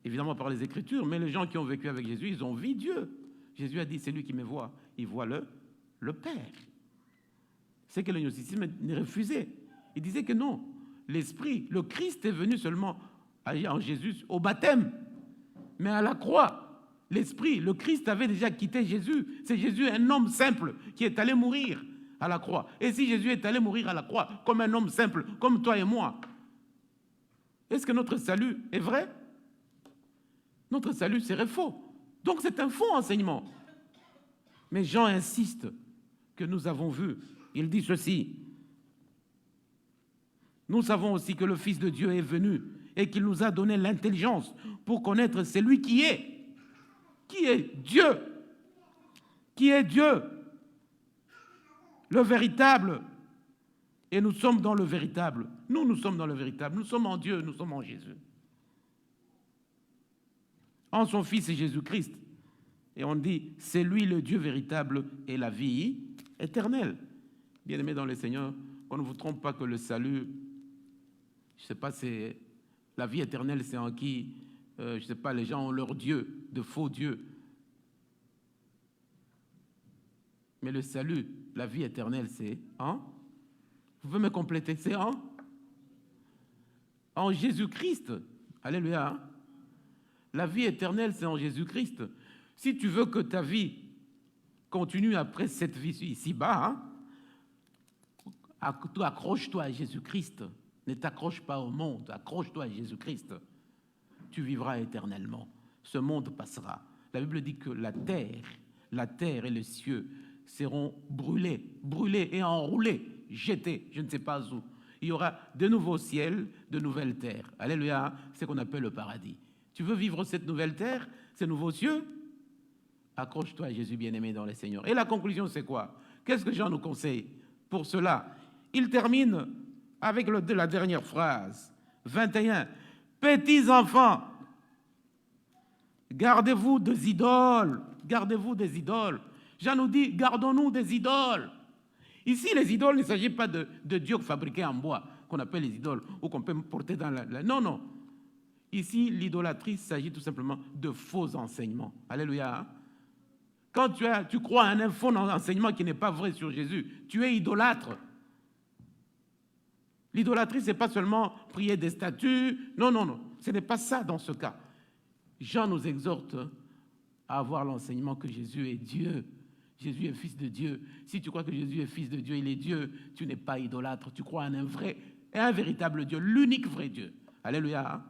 Évidemment par les Écritures, mais les gens qui ont vécu avec Jésus, ils ont vu Dieu. Jésus a dit, c'est lui qui me voit. Il voit le Père. C'est que le gnosticisme refusait. Il disait que non, l'Esprit, le Christ est venu seulement en Jésus au baptême. Mais à la croix, l'Esprit, le Christ avait déjà quitté Jésus. C'est Jésus, un homme simple, qui est allé mourir à la croix. Et si Jésus est allé mourir à la croix comme un homme simple, comme toi et moi, est-ce que notre salut est vrai? Notre salut serait faux. Donc c'est un faux enseignement. Mais Jean insiste que nous avons vu. Il dit ceci. Nous savons aussi que le Fils de Dieu est venu et qu'il nous a donné l'intelligence pour connaître celui qui est Dieu. Qui est Dieu. Le véritable. Et nous sommes dans le véritable. Nous sommes dans le véritable. Nous sommes en Dieu, nous sommes en Jésus. En son Fils Jésus-Christ. Et on dit, c'est lui le Dieu véritable et la vie éternelle. Bien-aimés dans le Seigneur, qu'on ne vous trompe pas que le salut, je ne sais pas, c'est la vie éternelle, c'est en qui, je ne sais pas, les gens ont leur Dieu, de faux dieux. Mais le salut, la vie éternelle, c'est vous pouvez me compléter, c'est en Jésus-Christ. Alléluia. La vie éternelle, c'est en Jésus-Christ. Si tu veux que ta vie continue après cette vie ici-bas, accroche-toi à Jésus-Christ. Ne t'accroche pas au monde, accroche-toi à Jésus-Christ. Tu vivras éternellement. Ce monde passera. La Bible dit que la terre et les cieux seront brûlés et enroulés, jetés, je ne sais pas où. Il y aura de nouveaux ciels, de nouvelles terres. Alléluia, c'est ce qu'on appelle le paradis. Tu veux vivre cette nouvelle terre, ces nouveaux cieux? Accroche-toi à Jésus bien-aimé dans le Seigneur. Et la conclusion, c'est quoi? Qu'est-ce que Jean nous conseille pour cela? Il termine avec la dernière phrase, 21. Petits enfants, gardez-vous des idoles. Gardez-vous des idoles. Jean nous dit, gardons-nous des idoles. Ici, les idoles, il ne s'agit pas de dieux fabriqués en bois, qu'on appelle les idoles, ou qu'on peut porter dans la... Non. Ici, l'idolâtrie s'agit tout simplement de faux enseignements. Alléluia. Quand tu crois à un faux enseignement qui n'est pas vrai sur Jésus, tu es idolâtre. L'idolâtrie, ce n'est pas seulement prier des statues. Non, non, non. Ce n'est pas ça dans ce cas. Jean nous exhorte à avoir l'enseignement que Jésus est Dieu. Jésus est fils de Dieu. Si tu crois que Jésus est fils de Dieu, il est Dieu, tu n'es pas idolâtre. Tu crois en un vrai et un véritable Dieu, l'unique vrai Dieu. Alléluia.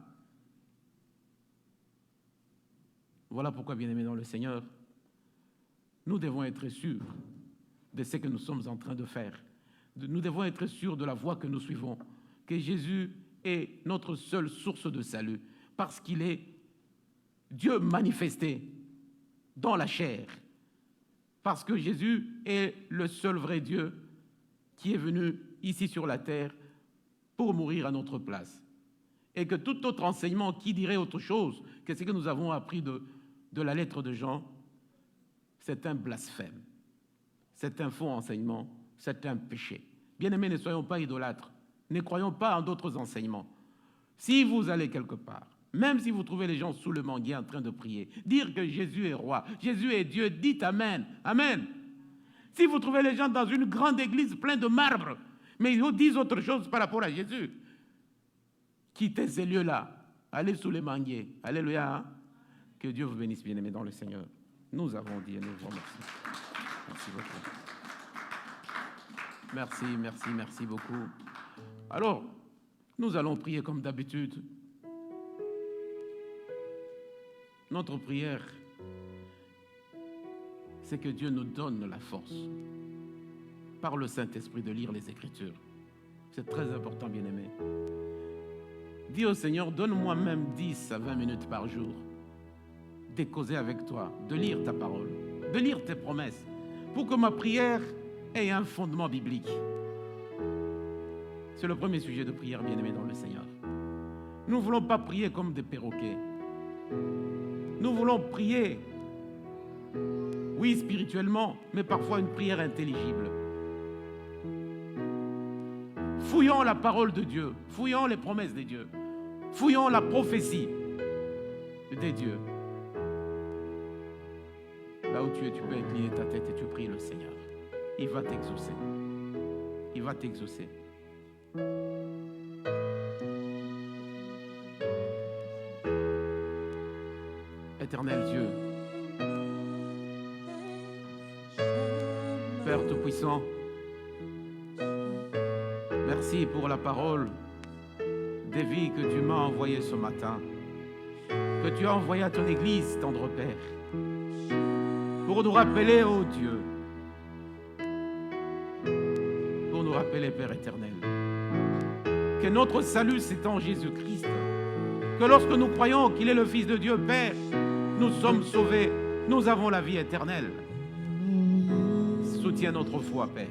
Voilà pourquoi, bien-aimés dans le Seigneur, nous devons être sûrs de ce que nous sommes en train de faire. Nous devons être sûrs de la voie que nous suivons, que Jésus est notre seule source de salut, parce qu'il est Dieu manifesté dans la chair, parce que Jésus est le seul vrai Dieu qui est venu ici sur la terre pour mourir à notre place. Et que tout autre enseignement qui dirait autre chose que ce que nous avons appris de la lettre de Jean, c'est un blasphème, c'est un faux enseignement, c'est un péché. Bien-aimés, ne soyons pas idolâtres, ne croyons pas en d'autres enseignements. Si vous allez quelque part, même si vous trouvez les gens sous le manguier en train de prier, dire que Jésus est roi, Jésus est Dieu, dites Amen, Amen. Si vous trouvez les gens dans une grande église pleine de marbre, mais ils disent autre chose par rapport à Jésus, quittez ces lieux-là, allez sous les manguiers. Alléluia. Que Dieu vous bénisse, bien-aimés dans le Seigneur. Nous avons dit et nous vous remercions. Merci beaucoup. Merci, merci, merci beaucoup. Alors, nous allons prier comme d'habitude. Notre prière, c'est que Dieu nous donne la force, par le Saint-Esprit, de lire les Écritures. C'est très important, bien-aimé. Dis au Seigneur, donne-moi même 10 à 20 minutes par jour de causer avec toi, de lire ta parole, de lire tes promesses, pour que ma prière ait un fondement biblique. C'est le premier sujet de prière, bien-aimé dans le Seigneur. Nous ne voulons pas prier comme des perroquets. Nous voulons prier, oui, spirituellement, mais parfois une prière intelligible. Fouillons la parole de Dieu, fouillons les promesses de Dieu, fouillons la prophétie des dieux. Là où tu es, tu peux incliner ta tête et tu pries le Seigneur. Il va t'exaucer. Il va t'exaucer. Éternel Dieu, Père Tout-Puissant, merci pour la parole de vie que tu m'as envoyée ce matin, que tu as envoyée à ton Église, tendre Père, pour nous rappeler, ô Dieu, pour nous rappeler, Père éternel, que notre salut c'est en Jésus-Christ, que lorsque nous croyons qu'il est le Fils de Dieu, Père, nous sommes sauvés, nous avons la vie éternelle. Soutiens notre foi, Père.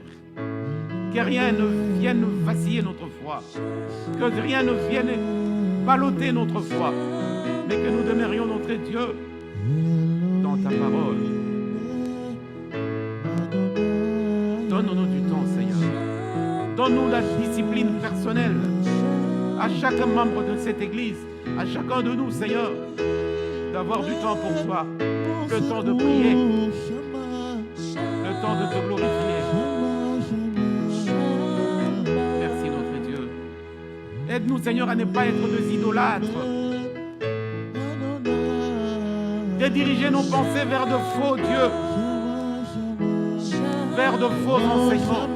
Que rien ne vienne vaciller notre foi, que rien ne vienne balloter notre foi, mais que nous demeurions notre Dieu dans ta parole. Donne-nous du temps, Seigneur. Donne-nous la discipline personnelle à chaque membre de cette Église, à chacun de nous, Seigneur, d'avoir du temps pour toi, le temps de prier, le temps de te glorifier. Merci notre Dieu. Aide-nous, Seigneur, à ne pas être des idolâtres, de diriger nos pensées vers de faux dieux, vers de faux enseignements.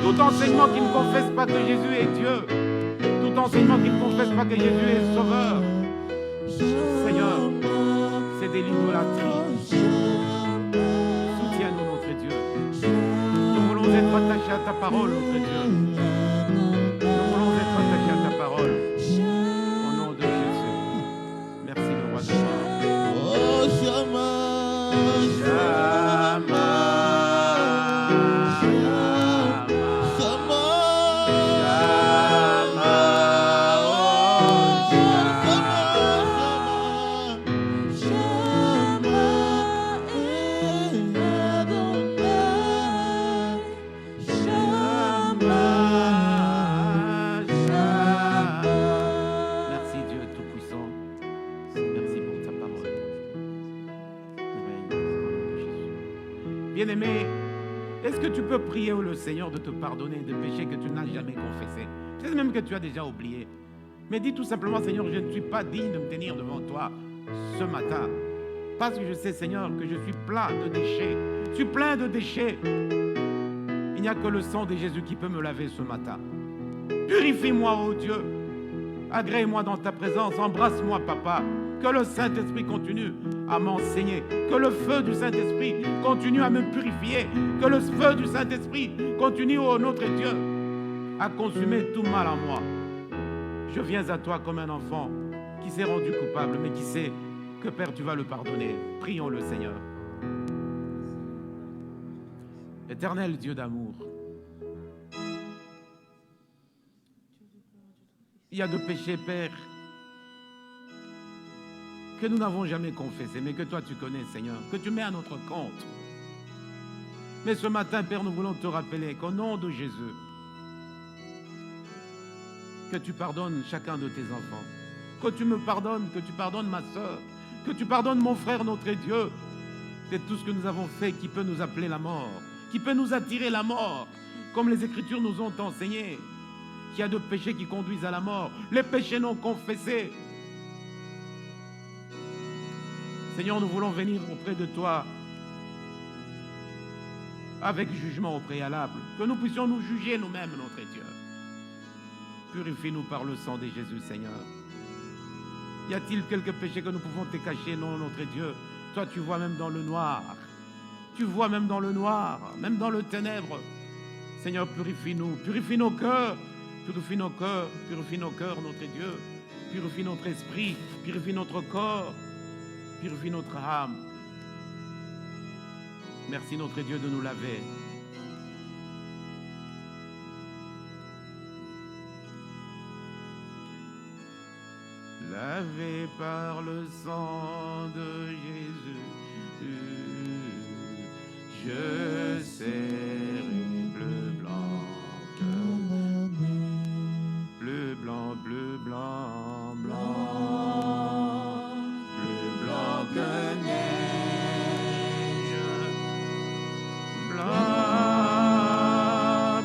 Tout enseignement qui ne confesse pas que Jésus est Dieu, tout enseignement qui ne confesse pas que Jésus est Sauveur, Seigneur, c'est de l'idolâtrie. Soutiens-nous, notre Dieu. Nous voulons être attachés à ta parole, notre Dieu. Nous voulons être attachés à ta parole. Au nom de Jésus. Merci, le roi de gloire. Oh, Shama, Shama. Shama. Bien-aimé, est-ce que tu peux prier le Seigneur de te pardonner des péchés que tu n'as jamais confessés? Peut-être même que tu as déjà oublié. Mais dis tout simplement, Seigneur, je ne suis pas digne de me tenir devant toi ce matin. Parce que je sais, Seigneur, que je suis plein de déchets. Je suis plein de déchets. Il n'y a que le sang de Jésus qui peut me laver ce matin. Purifie-moi, ô Dieu. Agrée-moi dans ta présence. Embrasse-moi, Papa. Que le Saint-Esprit continue à m'enseigner. Que le feu du Saint-Esprit continue à me purifier. Que le feu du Saint-Esprit continue, ô notre Dieu, à consumer tout mal en moi. Je viens à toi comme un enfant qui s'est rendu coupable, mais qui sait que, Père, tu vas le pardonner. Prions le Seigneur. Éternel Dieu d'amour, il y a de péchés, Père, que nous n'avons jamais confessés, mais que toi tu connais, Seigneur, que tu mets à notre compte. Mais ce matin, Père, nous voulons te rappeler qu'au nom de Jésus, que tu pardonnes chacun de tes enfants, que tu me pardonnes, que tu pardonnes ma soeur, que tu pardonnes mon frère, notre Dieu. C'est tout ce que nous avons fait qui peut nous appeler la mort, qui peut nous attirer la mort, comme les Écritures nous ont enseigné, qu'il y a de péchés qui conduisent à la mort, les péchés non confessés. Seigneur, nous voulons venir auprès de toi avec jugement au préalable, que nous puissions nous juger nous-mêmes, notre Dieu. Purifie-nous par le sang de Jésus, Seigneur. Y a-t-il quelques péchés que nous pouvons te cacher? Non, notre Dieu. Toi, tu vois même dans le noir. Tu vois même dans le noir, même dans le ténèbre. Seigneur, purifie-nous. Purifie nos cœurs. Purifie nos cœurs. Purifie nos cœurs, notre Dieu. Purifie notre esprit. Purifie notre corps. Purifie notre âme. Merci, notre Dieu, de nous laver. Lavé par le sang de Jésus, je serai bleu blanc, bleu blanc, bleu blanc, blanc, bleu blanc que neige, blanc,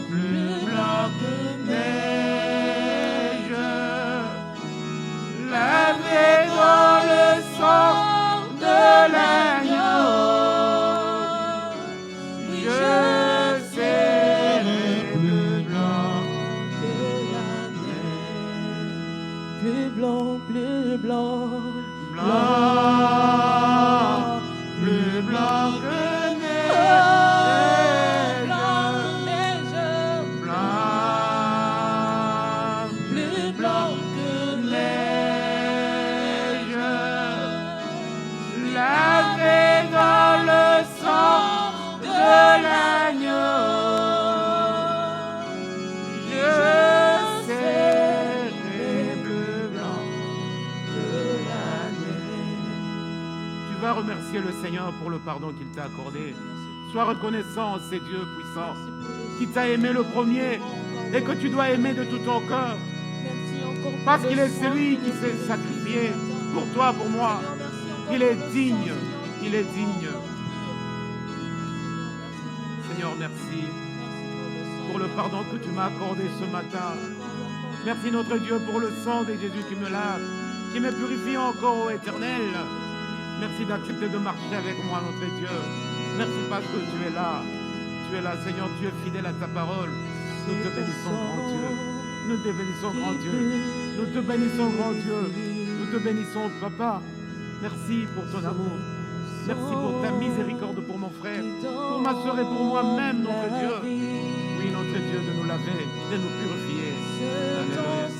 plus blanc que neige. Lavé dans le sang de l'agneau, je serai plus blanc que la neige. Plus blanc, plus blanc, Blanc, plus blanc que neige. Blanc, plus blanc que neige. Lavé dans le sang de l'agneau, je serai plus blanc que la neige. Tu vas remercier le Seigneur pour le pardon qu'il t'a accordé. Sois reconnaissant, c'est Dieu puissant, qui t'a aimé le premier et que tu dois aimer de tout ton cœur. Parce qu'il est celui qui s'est sacrifié pour toi, pour moi. Il est digne, il est digne. Seigneur, merci pour le pardon que tu m'as accordé ce matin. Merci notre Dieu pour le sang de Jésus qui me lave, qui me purifie encore, ô Éternel. Merci d'accepter de marcher avec moi, notre Dieu. Merci parce que tu es là. Tu es là, Seigneur, tu es fidèle à ta parole. Nous te bénissons, grand Dieu. Nous te bénissons, grand Dieu. Nous te bénissons, grand Dieu. Nous te bénissons, Papa. Merci pour ton amour. Merci pour ta miséricorde pour mon frère, pour ma soeur et pour moi-même, notre Dieu. Oui, notre Dieu, de nous laver, de nous purifier. Alléluia.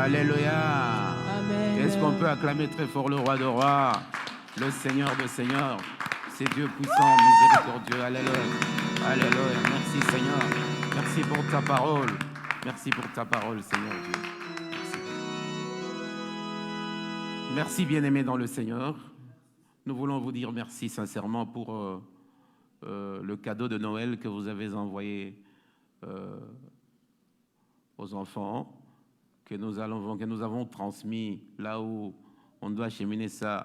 Alléluia. Amen. Est-ce qu'on peut acclamer très fort le roi de rois, le Seigneur de seigneurs? C'est Dieu puissant, miséricordieux. Alléluia. Alléluia. Merci Seigneur. Merci pour ta parole. Merci pour ta parole, Seigneur Dieu. Merci. Merci, bien-aimés dans le Seigneur. Nous voulons vous dire merci sincèrement pour le cadeau de Noël que vous avez envoyé aux enfants, que nous avons transmis là où on doit acheminer ça